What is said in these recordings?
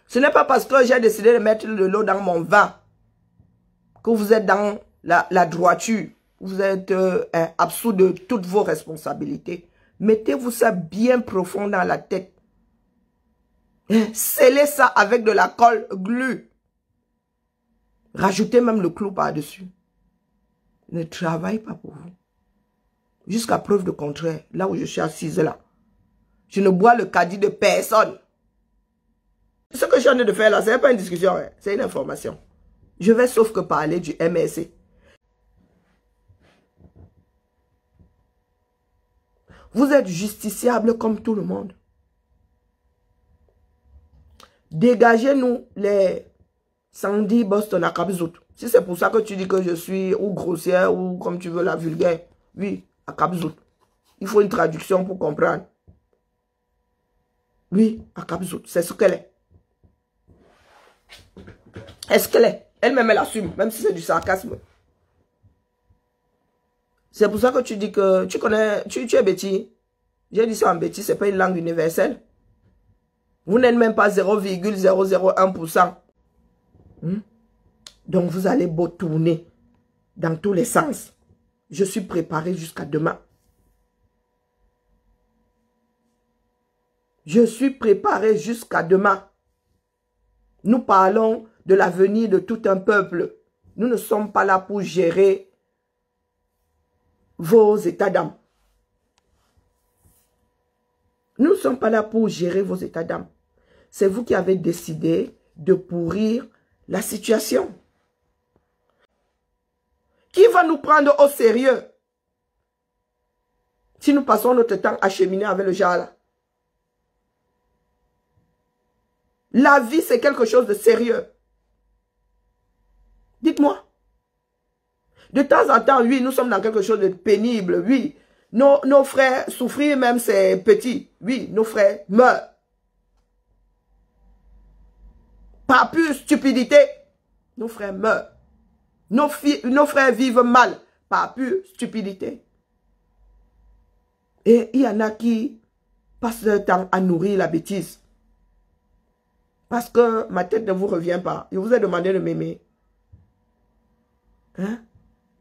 Ce n'est pas parce que j'ai décidé de mettre de l'eau dans mon vin que vous êtes dans la droiture. Vous êtes absous de toutes vos responsabilités. Mettez-vous ça bien profond dans la tête. Scellez ça avec de la colle glue. Rajoutez même le clou par-dessus. Ne travaille pas pour vous. Jusqu'à preuve de contraire, là où je suis assise là. Je ne bois le caddie de personne. Ce que je suis en train de faire là, ce n'est pas une discussion, hein, c'est une information. Je vais sauf que parler du MRC. Vous êtes justiciable comme tout le monde. Dégagez-nous les Sandy Boston à Kabzout. Si c'est pour ça que tu dis que je suis ou grossière ou comme tu veux la vulgaire. Oui, à Kabzout. Il faut une traduction pour comprendre. Oui, à Kabzout, c'est ce qu'elle est. Est-ce qu'elle est? Elle-même, elle assume, même si c'est du sarcasme. C'est pour ça que tu dis que tu connais, tu es bêtis. J'ai dit ça en bêtis, c'est pas une langue universelle. Vous n'êtes même pas 0,001%. Donc vous allez beau tourner dans tous les sens. Je suis préparé jusqu'à demain. Je suis préparé jusqu'à demain. Nous parlons de l'avenir de tout un peuple. Nous ne sommes pas là pour gérer vos états d'âme. Nous ne sommes pas là pour gérer vos états d'âme. C'est vous qui avez décidé de pourrir la situation. Qui va nous prendre au sérieux si nous passons notre temps à cheminer avec le genre là? La vie, c'est quelque chose de sérieux. Dites-moi. De temps en temps, oui, nous sommes dans quelque chose de pénible. Oui, nos frères souffrir même, c'est petit. Oui, nos frères meurent. Par pure stupidité, nos frères meurent. Nos frères vivent mal par pure stupidité. Et il y en a qui passent leur temps à nourrir la bêtise. Parce que ma tête ne vous revient pas. Je vous ai demandé de m'aimer. Hein?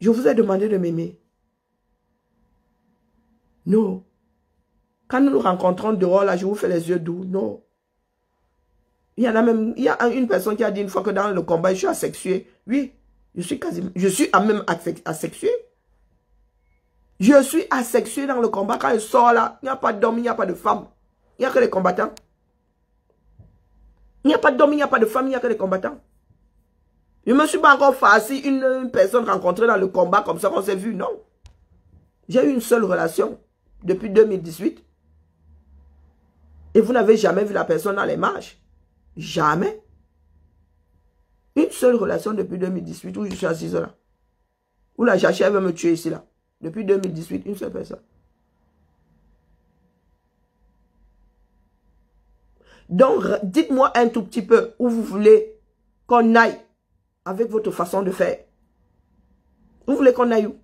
Je vous ai demandé de m'aimer. Non. Quand nous nous rencontrons dehors, là, je vous fais les yeux doux. Non. Il y en a même, il y a une personne qui a dit une fois que dans le combat, je suis asexué. Oui, je suis même asexué. Je suis asexué dans le combat. Quand je sors là, il n'y a pas d'homme, il n'y a pas de femme. Il n'y a que les combattants. Il n'y a pas d'homme, il n'y a pas de femme, il n'y a que les combattants. Je ne me suis pas encore farci une personne rencontrée dans le combat comme ça qu'on s'est vu, non. J'ai eu une seule relation depuis 2018. Et vous n'avez jamais vu la personne dans les marches. Jamais. Une seule relation depuis 2018 où je suis assise là. Où la jachère veut me tuer ici là. Depuis 2018, une seule personne. Donc, dites-moi un tout petit peu où vous voulez qu'on aille avec votre façon de faire. Vous voulez qu'on aille où?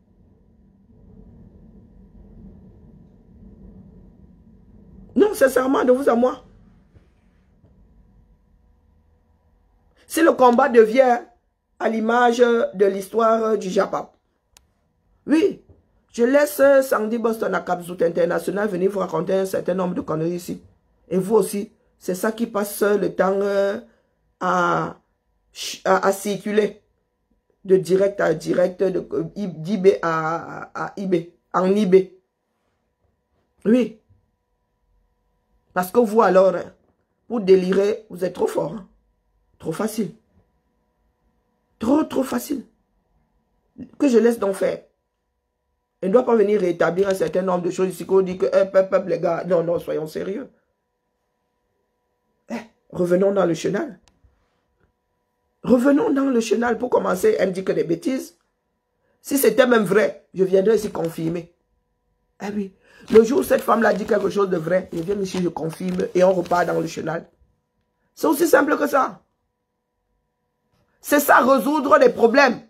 Non, sincèrement, de vous à moi. Si le combat devient à l'image de l'histoire du Japon, oui, je laisse Sandy Boston à Kabzout International venir vous raconter un certain nombre de conneries ici. Et vous aussi, c'est ça qui passe le temps à circuler de direct à direct, d'IB à IB, en IB. Oui. Parce que vous alors, pour délirer, vous êtes trop fort. Hein? Trop facile. Trop facile. Que je laisse donc faire. Elle ne doit pas venir rétablir un certain nombre de choses ici qu'on dit que, peuple, les gars, non, soyons sérieux. Revenons dans le chenal. Revenons dans le chenal pour commencer. Elle me dit que des bêtises. Si c'était même vrai, je viendrais ici confirmer. Ah oui. Le jour où cette femme-là dit quelque chose de vrai, je viens ici, je confirme et on repart dans le chenal. C'est aussi simple que ça. C'est ça, résoudre les problèmes.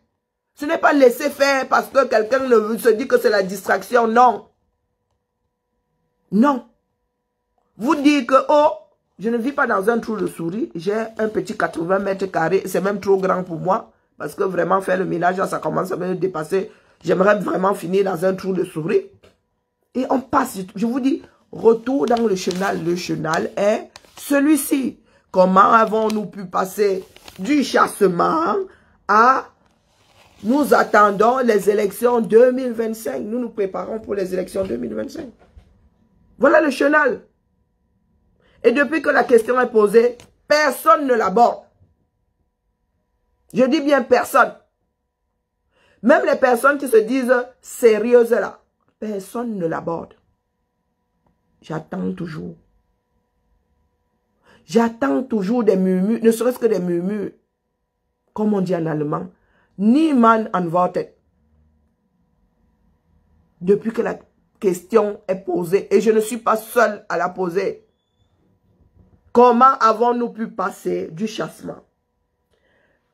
Ce n'est pas laisser faire parce que quelqu'un se dit que c'est la distraction. Non. Non. Vous dites que, oh, Je ne vis pas dans un trou de souris. J'ai un petit 80 mètres carrés. C'est même trop grand pour moi. Parce que vraiment faire le ménage, ça commence à me dépasser. J'aimerais vraiment finir dans un trou de souris. Et on passe. Je vous dis, retour dans le chenal. Le chenal est celui-ci. Comment avons-nous pu passer du chassement à... Nous attendons les élections 2025. Nous nous préparons pour les élections 2025. Voilà le chenal. Et depuis que la question est posée, personne ne l'aborde. Je dis bien personne. Même les personnes qui se disent sérieuses là, personne ne l'aborde. J'attends toujours. J'attends toujours des murmures, ne serait-ce que des murmures, comme on dit en allemand. Niemand antwortet. Depuis que la question est posée, et je ne suis pas seul à la poser. Comment avons-nous pu passer du chassement,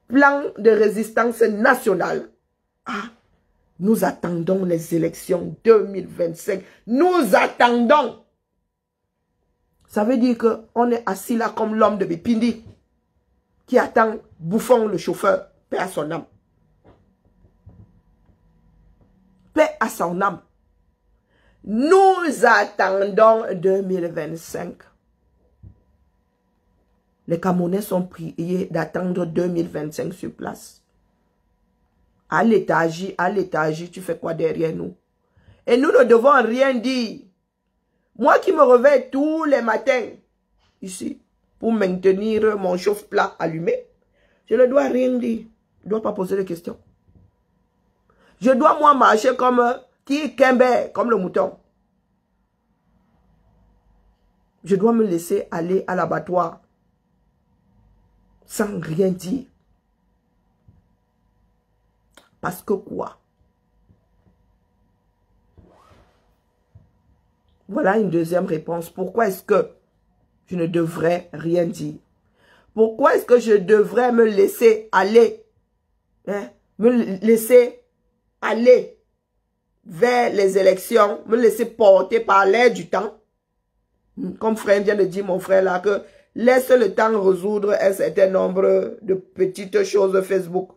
plan de résistance nationale, à nous attendons les élections 2025. Nous attendons. Ça veut dire qu'on est assis là comme l'homme de Bipindi qui attend Bouffon le chauffeur, paix à son âme. Paix à son âme. Nous attendons 2025. Les Camerounais sont priés d'attendre 2025 sur place. À l'étage, tu fais quoi derrière nous? Et nous ne devons rien dire. Moi qui me réveille tous les matins, ici, pour maintenir mon chauffe-plat allumé, je ne dois rien dire. Je ne dois pas poser de questions. Je dois, moi, marcher comme qui Kembe, comme le mouton. Je dois me laisser aller à l'abattoir sans rien dire. Parce que quoi? Voilà une deuxième réponse. Pourquoi est-ce que je ne devrais rien dire? Pourquoi est-ce que je devrais me laisser aller? Hein? Me laisser aller vers les élections, me laisser porter par l'air du temps? Comme frère vient de dire, mon frère là, que laisse le temps résoudre un certain nombre de petites choses Facebook.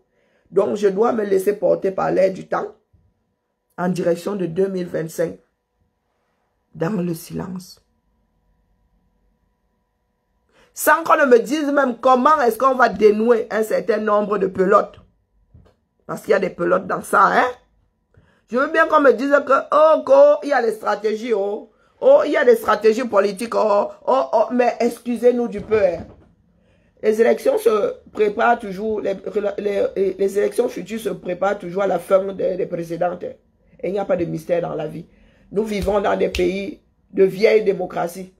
Donc, je dois me laisser porter par l'air du temps en direction de 2025 dans le silence. Sans qu'on ne me dise même comment est-ce qu'on va dénouer un certain nombre de pelotes. Parce qu'il y a des pelotes dans ça, hein. Je veux bien qu'on me dise que, il y a des stratégies, il y a des stratégies politiques, mais excusez-nous du peu, hein. Les élections se préparent toujours, les élections futures se préparent toujours à la fin des précédentes. Et il n'y a pas de mystère dans la vie. Nous vivons dans des pays de vieille démocratie.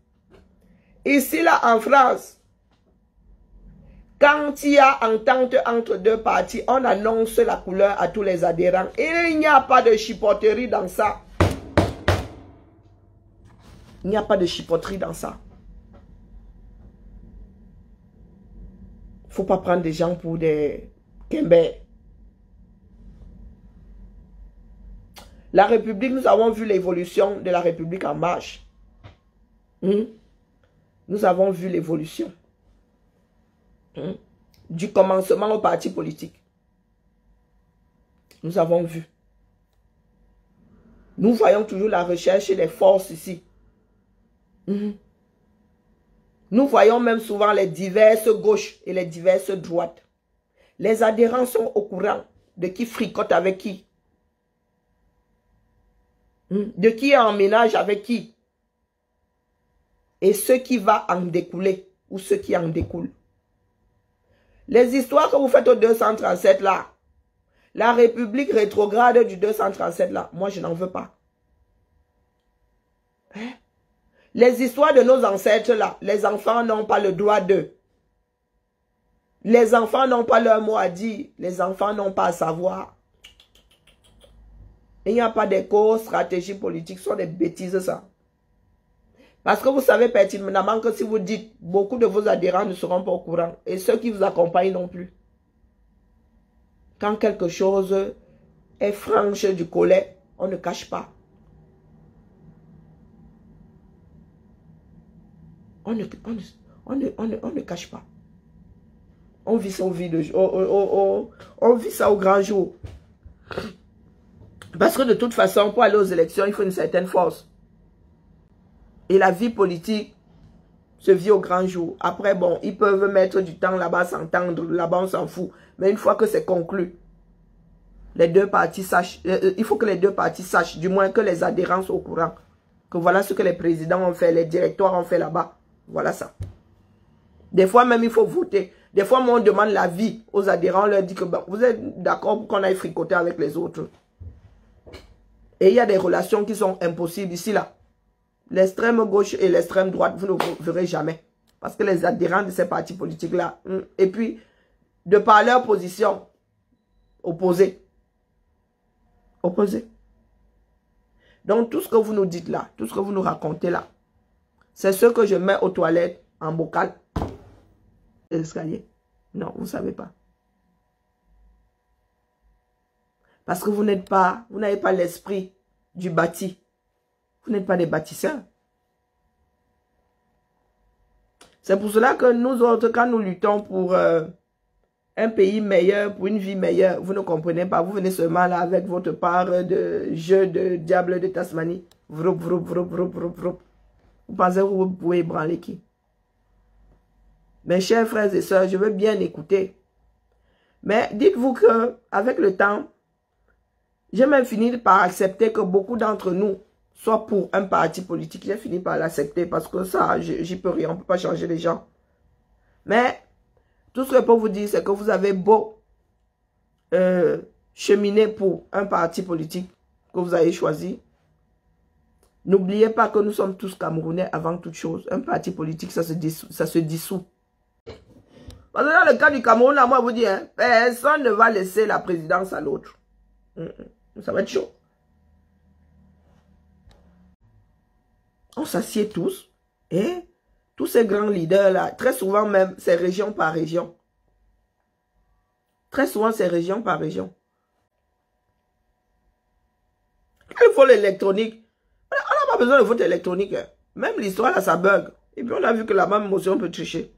Ici, là, en France, quand il y a entente entre deux partis, on annonce la couleur à tous les adhérents. Il n'y a pas de chipoterie dans ça. Il n'y a pas de chipoterie dans ça. Il ne faut pas prendre des gens pour des Kembe. La République, nous avons vu l'évolution de la République en marche. Nous avons vu l'évolution. Du commencement au parti politique. Nous avons vu. Nous voyons toujours la recherche des forces ici. Nous voyons même souvent les diverses gauches et les diverses droites. Les adhérents sont au courant de qui fricote avec qui. De qui est en ménage avec qui. Et ce qui va en découler ou ce qui en découle. Les histoires que vous faites au 237 là, la République rétrograde du 237 là, moi je n'en veux pas. Hein? Les histoires de nos ancêtres là, les enfants n'ont pas le droit d'eux. Les enfants n'ont pas leur mot à dire. Les enfants n'ont pas à savoir. Il n'y a pas d'éco-stratégie politique, ce sont des bêtises ça. Parce que vous savez pertinemment que si vous dites, beaucoup de vos adhérents ne seront pas au courant. Et ceux qui vous accompagnent non plus. Quand quelque chose est franche du collet, on ne cache pas. On ne cache pas. On vit ça on vit ça au grand jour. Parce que de toute façon, pour aller aux élections, il faut une certaine force. Et la vie politique se vit au grand jour. Après, bon, ils peuvent mettre du temps là-bas, s'entendre, là-bas, on s'en fout. Mais une fois que c'est conclu, les deux parties sachent, il faut que les deux parties sachent, du moins que les adhérents soient au courant, que voilà ce que les présidents ont fait, les directoires ont fait là-bas. Voilà ça. Des fois même, il faut voter. Des fois, moi, on demande l'avis aux adhérents, on leur dit que ben, vous êtes d'accord pour qu'on aille fricoter avec les autres. Et il y a des relations qui sont impossibles ici, là. L'extrême gauche et l'extrême droite, vous ne verrez jamais. Parce que les adhérents de ces partis politiques-là, et puis, de par leur position opposée. Opposée. Donc, tout ce que vous nous dites là, tout ce que vous nous racontez là, c'est ce que je mets aux toilettes en bocal. L'escalier. Non, vous ne savez pas. Parce que vous n'avez pas l'esprit du bâti. Vous n'êtes pas des bâtisseurs. C'est pour cela que nous autres, quand nous luttons pour un pays meilleur, pour une vie meilleure, vous ne comprenez pas. Vous venez seulement là avec votre part de jeu de diable de Tasmanie. Vroup, vroup, vroup, vroup, vroup, vroup. Vous pensez que vous pouvez ébranler qui? Mes chers frères et sœurs, je veux bien écouter. Mais dites-vous que avec le temps, j'ai même fini par accepter que beaucoup d'entre nous soient pour un parti politique. J'ai fini par l'accepter parce que ça, j'y peux rien. On ne peut pas changer les gens. Mais tout ce que je peux vous dire, c'est que vous avez beau cheminer pour un parti politique que vous avez choisi. N'oubliez pas que nous sommes tous Camerounais avant toute chose. Un parti politique, ça se dissout. Parce que dans le cas du Cameroun, là, moi, je vous dis, hein, personne ne va laisser la présidence à l'autre. Ça va être chaud. On s'assied tous. Et tous ces grands leaders-là, très souvent même, c'est région par région. Très souvent, c'est région par région. Il faut l'électronique. On n'a pas besoin de vote électronique. Hein. Même l'histoire, là, ça bug. Et puis, on a vu que la même motion peut tricher.